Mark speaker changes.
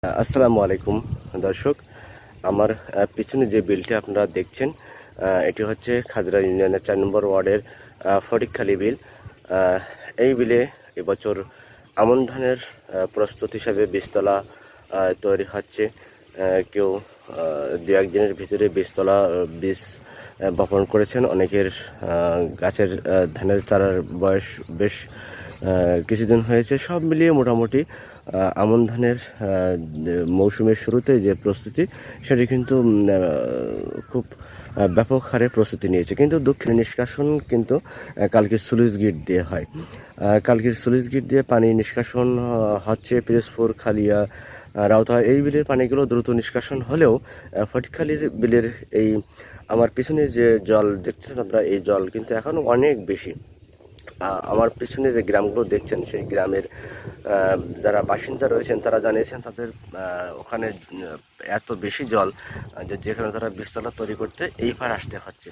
Speaker 1: আসসালামু আলাইকুম দর্শক। আমার পিছনে যে বিলটি আপনারা দেখছেন, এটি হচ্ছে খাজরা ইউনিয়নের 4 নম্বর ওয়ার্ডের ফটিকখালী বিল। এই বিলে এবছর আমন ধানের প্রস্তুত হিসাবে বীজতলা তৈরি হচ্ছে। কেউ দু একদিনের ভিতরে বীজতলা বীজ বপন করেছেন। অনেকের গাছের ধানের চারার বয়স বেশ কিছুদিন হয়েছে। সব মিলিয়ে মোটামুটি আমন ধানের মৌসুমের শুরুতে যে প্রস্তুতি, সেটি কিন্তু খুব ব্যাপক হারে প্রস্তুতি নিয়েছে। কিন্তু দক্ষিণ নিষ্কাশন কিন্তু কালকের স্লুইস গেট দিয়ে হয়। কালকের স্লুইস গেট দিয়ে পানি নিষ্কাশন হচ্ছে। পিরোজপুর, খালিয়া, রাউতা এই বিলের পানিগুলো দ্রুত নিষ্কাশন হলেও ফটিকখালীর বিলের এই আমার পিছনে যে জল দেখছেন আপনারা, এই জল কিন্তু এখনও অনেক বেশি। আমার পিছনে যে গ্রামগুলো দেখছেন, সেই গ্রামের যারা বাসিন্দা রয়েছেন তারা জানিয়েছেন তাদের ওখানে এত বেশি জল যে যেখানে তারা বীজতলা তৈরি করতে এই পার আসতে হচ্ছে।